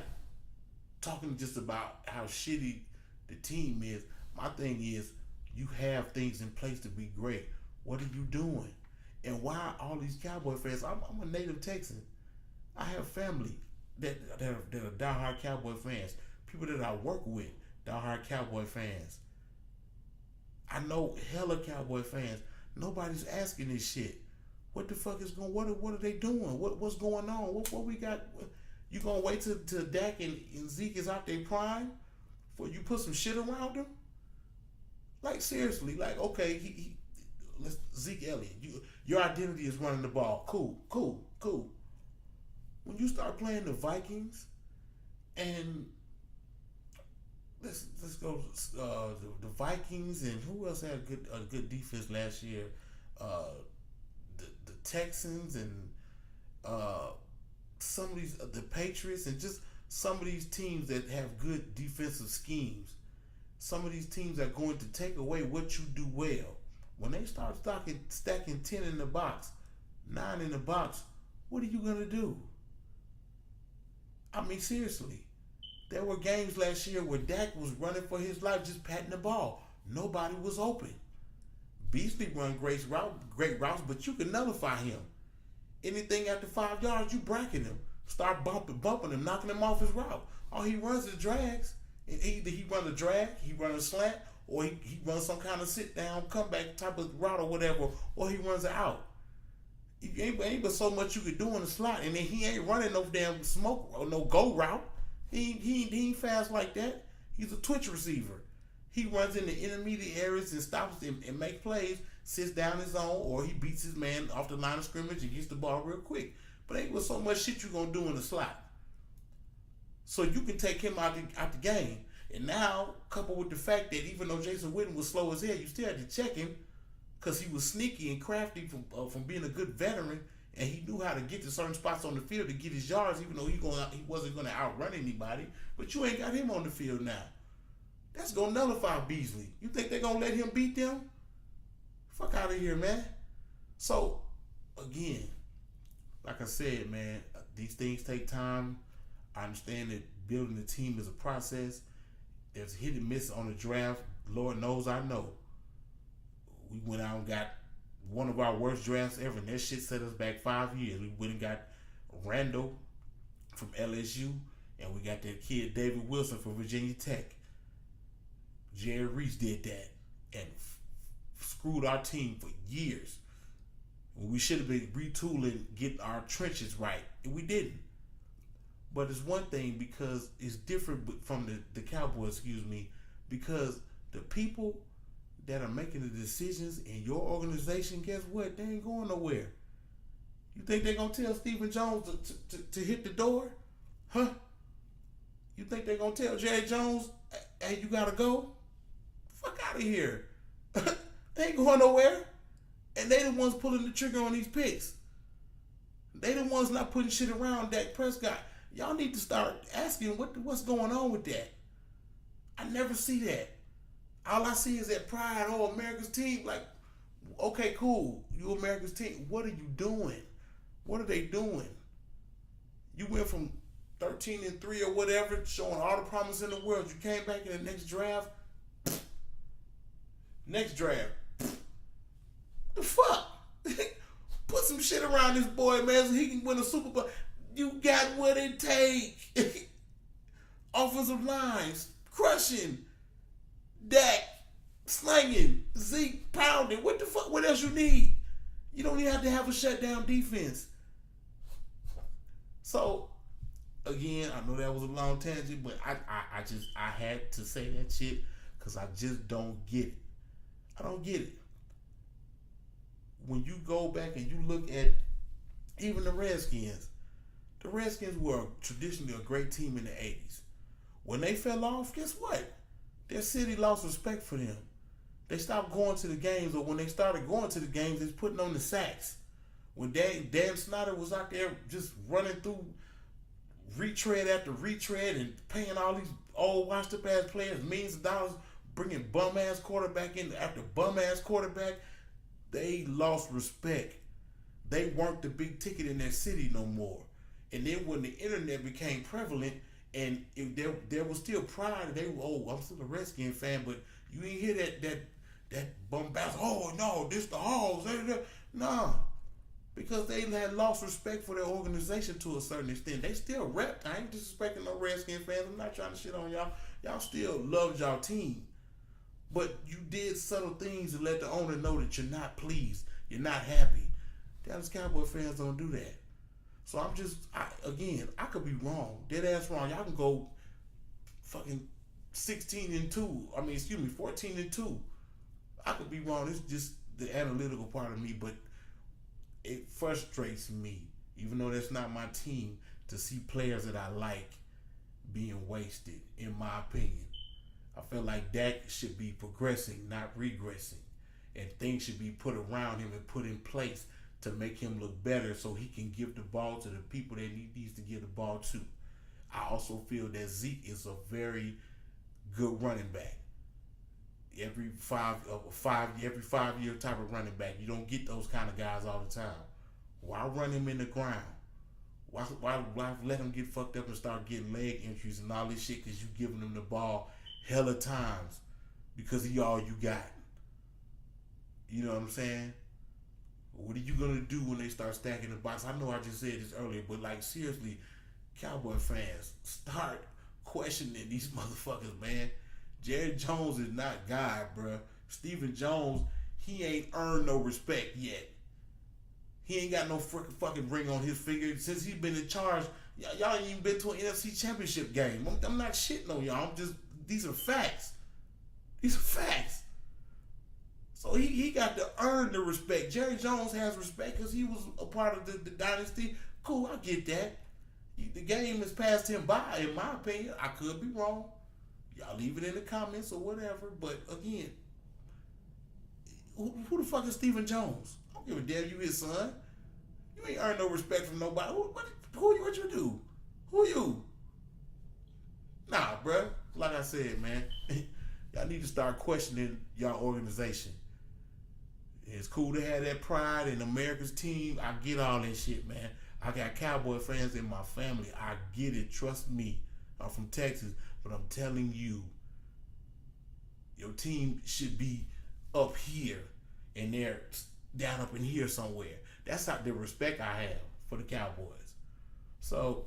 talking just about how shitty the team is. My thing is, you have things in place to be great. What are you doing? And why all these Cowboy fans? I'm a native Texan. I have family that are diehard Cowboy fans. People that I work with, diehard Cowboy fans. I know hella Cowboy fans. Nobody's asking this shit. What the fuck is going? What are they doing? What's going on? What we got? You gonna wait till Dak and Zeke is out their prime before you put some shit around them? Like seriously, like okay, Zeke Elliott, your identity is running the ball. Cool. When you start playing the Vikings, and let's go the Vikings, and who else had a good defense last year? The Texans and some of these the Patriots, and just some of these teams that have good defensive schemes. Some of these teams are going to take away what you do well. When they start stacking 10 in the box, 9 in the box, what are you going to do? I mean, seriously. There were games last year where Dak was running for his life, just patting the ball. Nobody was open. Beasley run great routes, but you can nullify him. Anything after 5 yards, you bracket him. Start bumping him, knocking him off his route. All he runs is drags. Either he runs a drag, he runs a slant, or he runs some kind of sit-down, comeback type of route or whatever, or he runs it out. Ain't but so much you could do in the slot, and then he ain't running no damn smoke or no go route. He ain't fast like that. He's a twitch receiver. He runs in the intermediate areas and stops him and makes plays, sits down his own, or he beats his man off the line of scrimmage and gets the ball real quick. But ain't with so much shit you gonna do in the slot. So you can take him out the game. And now, coupled with the fact that even though Jason Witten was slow as hell, you still had to check him because he was sneaky and crafty from being a good veteran, and he knew how to get to certain spots on the field to get his yards, even though he wasn't going to outrun anybody. But you ain't got him on the field now. That's going to nullify Beasley. You think they're going to let him beat them? Fuck out of here, man. So, again, like I said, man, these things take time. I understand that building a team is a process. There's hit and miss on the draft. Lord knows I know. We went out and got one of our worst drafts ever, and that shit set us back 5 years. We went and got Randall from LSU, and we got that kid David Wilson from Virginia Tech. Jerry Reese did that and screwed our team for years. We should have been retooling, getting our trenches right We didn't. But it's one thing because it's different from the Cowboys, because the people that are making the decisions in your organization, guess what? They ain't going nowhere. You think they're going to tell Stephen Jones to hit the door? Huh? You think they're going to tell Jerry Jones, hey, you got to go? Fuck out of here. They ain't going nowhere. And they the ones pulling the trigger on these picks. They the ones not putting shit around Dak Prescott. Y'all need to start asking what's going on with that. I never see that. All I see is that pride, America's team. Like, okay, cool. You America's team. What are you doing? What are they doing? You went from 13-3 or whatever, showing all the promise in the world. You came back in the next draft. The fuck? Put some shit around this boy, man, so he can win a Super Bowl. You got what it takes. Offensive lines, crushing. Dak, slinging. Zeke, pounding. What the fuck? What else you need? You don't even have to have a shutdown defense. So, again, I know that was a long tangent, but I had to say that shit because I just don't get it. I don't get it. When you go back and you look at even the Redskins were traditionally a great team in the 80s. When they fell off, guess what? Their city lost respect for them. They stopped going to the games, or when they started going to the games, they was putting on the sacks. When Dan Snyder was out there just running through retread after retread and paying all these old washed up ass players millions of dollars, bringing bum ass quarterback in after bum ass quarterback, they lost respect. They weren't the big ticket in that city no more. And then when the internet became prevalent, and there was still pride, they were, I'm still a Redskin fan, but you ain't hear that bombast. Oh no, this the Hogs. Nah, because they had lost respect for their organization to a certain extent. They still rep. I ain't disrespecting no Redskin fans. I'm not trying to shit on y'all. Y'all still loved y'all team, but you did subtle things to let the owner know that you're not pleased, you're not happy. Dallas Cowboy fans don't do that. So I could be wrong, dead ass wrong. Y'all can go fucking 14-2. I could be wrong. It's just the analytical part of me, but it frustrates me, even though that's not my team, to see players that I like being wasted, in my opinion. I feel like Dak should be progressing, not regressing, and things should be put around him and put in place to make him look better so he can give the ball to the people that he needs to give the ball to. I also feel that Zeke is a very good running back. Every 5-year type of running back. You don't get those kind of guys all the time. Why run him in the ground? Why let him get fucked up and start getting leg injuries and all this shit because you giving him the ball hella times because he all you got? You know what I'm saying? What are you going to do when they start stacking the box? I know I just said this earlier, but like seriously, Cowboy fans, start questioning these motherfuckers, man. Jerry Jones is not God, bruh. Stephen Jones, he ain't earned no respect yet. He ain't got no fucking ring on his finger since he's been in charge. Y'all ain't even been to an NFC Championship game. I'm not shitting on y'all. These are facts. So he got to earn the respect. Jerry Jones has respect because he was a part of the dynasty. Cool, I get that. The game has passed him by, in my opinion. I could be wrong. Y'all leave it in the comments or whatever. But again, who the fuck is Stephen Jones? I don't give a damn you his son. You ain't earned no respect from nobody. What you do? Who you? Nah, bruh. Like I said, man, y'all need to start questioning y'all organization. It's cool to have that pride in America's team. I get all that shit, man. I got Cowboy fans in my family. I get it. Trust me. I'm from Texas, but I'm telling you, your team should be up here, and they're down up in here somewhere. That's not the respect I have for the Cowboys. So,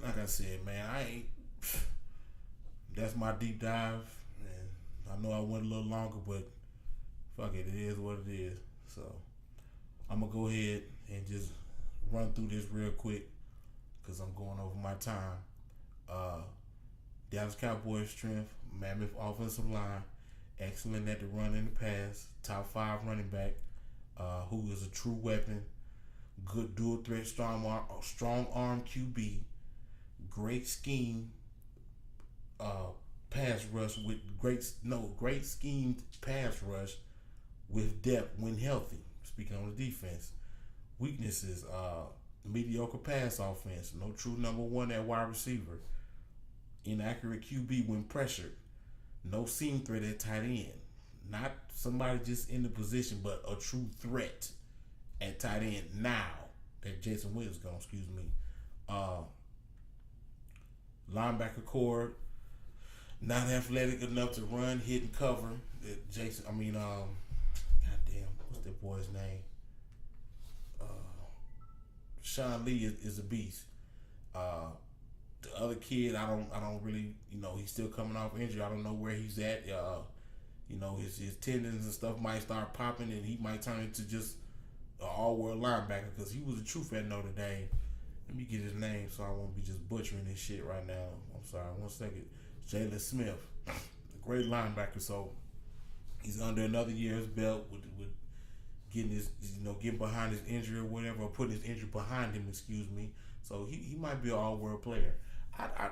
like I said, man, that's my deep dive. And I know I went a little longer, but fuck it, it is what it is. So I'm gonna go ahead and just run through this real quick because I'm going over my time. Uh, Dallas Cowboys strength, mammoth offensive line, excellent at the run and the pass, top 5 running back, who is a true weapon, good dual threat, strong arm QB, great scheme, pass rush with great schemed pass rush with depth when healthy. Speaking on the defense, weaknesses: mediocre pass offense, no true number one at wide receiver, inaccurate QB when pressured, no seam threat at tight end, not somebody just in the position, but a true threat at tight end now that Jason Witten's gone. Excuse me. Linebacker core, not athletic enough to run, hit, and cover. Goddamn, what's that boy's name? Sean Lee is a beast. The other kid, I don't really, he's still coming off injury. I don't know where he's at. His tendons and stuff might start popping, and he might turn into just an all-world linebacker because he was a truth at Notre Dame. Let me get his name so I won't be just butchering this shit right now. I'm sorry. 1 second. Jalen Smith, a great linebacker. So he's under another year's belt with getting his, getting behind his injury or whatever, or putting his injury behind him. Excuse me. So he might be an all-world player. I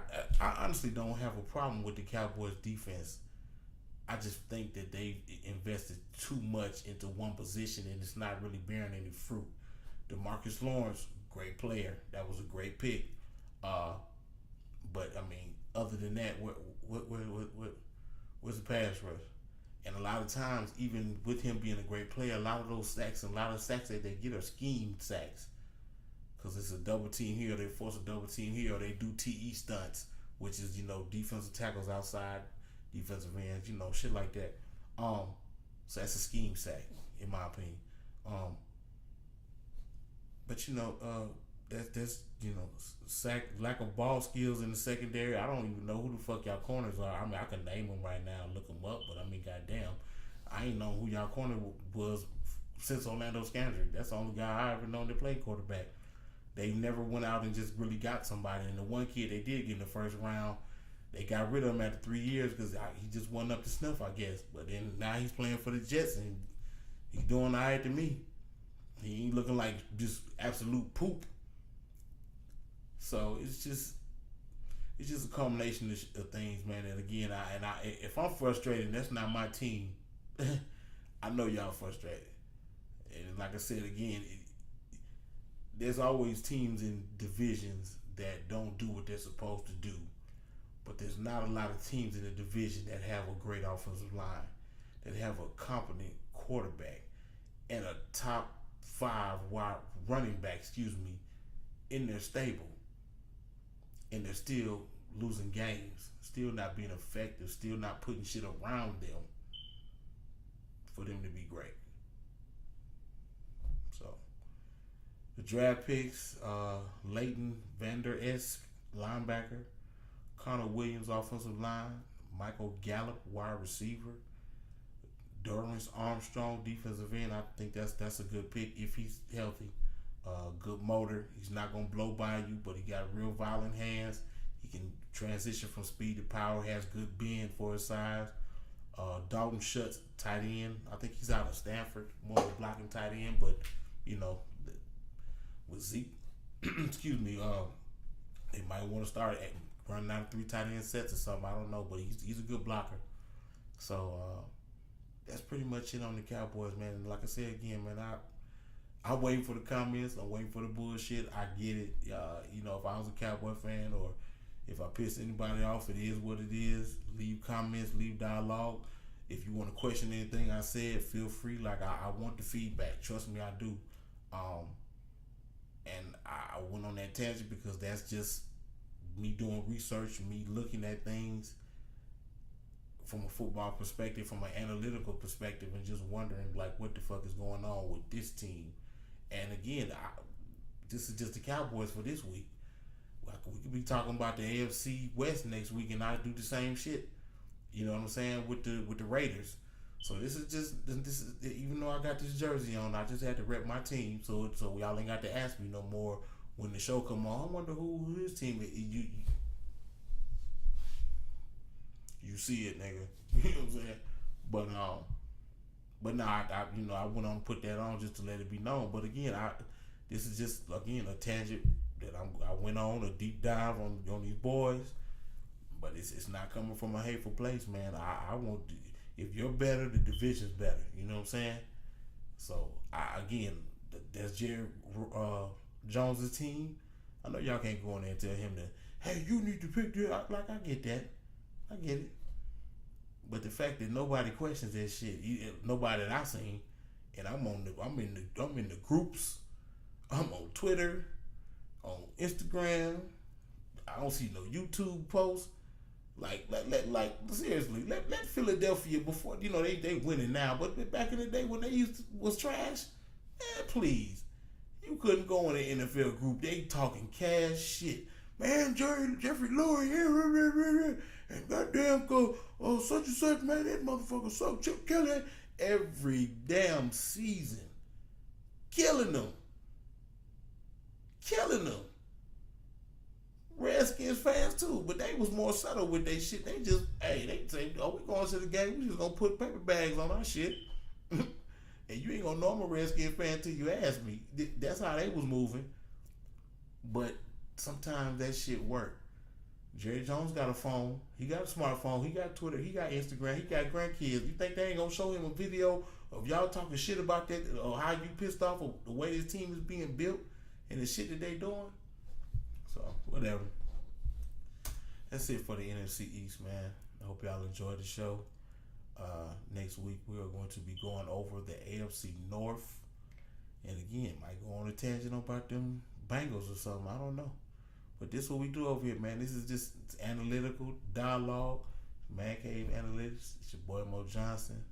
honestly don't have a problem with the Cowboys defense. I just think that they've invested too much into one position and it's not really bearing any fruit. DeMarcus Lawrence, great player. That was a great pick. But I mean, other than that, what's the pass rush? And a lot of times, even with him being a great player, a lot of those sacks and a lot of sacks that they get are schemed sacks. Because it's a double team here, they force a double team here, or they do TE stunts, which is, defensive tackles outside, defensive ends, shit like that. So that's a scheme sack, in my opinion. But that's lack of ball skills in the secondary. I don't even know who the fuck y'all corners are. I mean, I can name them right now and look them up, but I mean, goddamn, I ain't know who y'all corner was since Orlando Scandrick. That's the only guy I ever known that played quarterback. They never went out and just really got somebody. And the one kid they did get in the first round, they got rid of him after 3 years because he just wasn't up to snuff, I guess. But then now he's playing for the Jets and he's doing all right to me. He ain't looking like just absolute poop. So it's just a combination of things, man. And again, if I'm frustrated, that's not my team. I know y'all frustrated. And like I said again, there's always teams in divisions that don't do what they're supposed to do. But there's not a lot of teams in the division that have a great offensive line, that have a competent quarterback, and a top 5 wide running back, in their stable. And they're still losing games, still not being effective, still not putting shit around them for them to be great. So the draft picks, Leighton Vander Esch, linebacker, Connor Williams, offensive line, Michael Gallup, wide receiver, Dorrance Armstrong, defensive end. I think that's a good pick if he's healthy. Good motor. He's not going to blow by you, but he got real violent hands. He can transition from speed to power, has good bend for his size. Dalton Schultz, tight end. I think he's out of Stanford, more of a blocking tight end, but, with Zeke, they might want to start running out of 3 tight end sets or something. I don't know, but he's a good blocker. So, that's pretty much it on the Cowboys, man. And like I said again, man, I'm waiting for the comments. I'm waiting for the bullshit. I get it. If I was a Cowboy fan or if I pissed anybody off, it is what it is. Leave comments, leave dialogue. If you want to question anything I said, feel free. Like, I want the feedback. Trust me, I do. And I went on that tangent because that's just me doing research, me looking at things from a football perspective, from an analytical perspective, and just wondering, like, what the fuck is going on with this team. And again, this is just the Cowboys for this week. Like, we could be talking about the AFC West next week, and I do the same shit. You know what I'm saying, with the Raiders. So this is even though I got this jersey on, I just had to rep my team. So y'all ain't got to ask me no more when the show come on. I wonder who his team is. You see it, nigga. You know what I'm saying? But now I went on to put that on just to let it be known. But again, this is just again a tangent that I went on a deep dive on these boys. But it's not coming from a hateful place, man. I want if you're better, the division's better. You know what I'm saying? So that's Jerry Jones's team. I know y'all can't go in there and tell him that, hey, you need to pick this. Like I get that, I get it. But the fact that nobody questions that shit, nobody that I seen, and I'm in the groups, I'm on Twitter, on Instagram. I don't see no YouTube posts. Like seriously, let Philadelphia before they winning now, but back in the day when they was trash, man, please, you couldn't go in the NFL group. They talking cash shit, man. Jeffrey Lurie, and goddamn go such and such, man. That motherfucker suck. Chip Kelly every damn season, killing them. Redskins fans too, but they was more subtle with their shit. They just, they say, we going to the game. We just gonna put paper bags on our shit, and you ain't gonna know I'm a Redskins fan until you ask me. That's how they was moving. But sometimes that shit work. Jerry Jones got a phone. He got a smartphone. He got Twitter. He got Instagram. He got grandkids. You think they ain't gonna show him a video of y'all talking shit about that, or how you pissed off of the way this team is being built and the shit that they doing? So, whatever. That's it for the NFC East, man. I hope y'all enjoyed the show. Next week, we are going to be going over the AFC North. And again, might go on a tangent about them Bengals or something. I don't know. But this is what we do over here, man. This is just analytical dialogue. Man Cave Analytics. It's your boy Mo Johnson.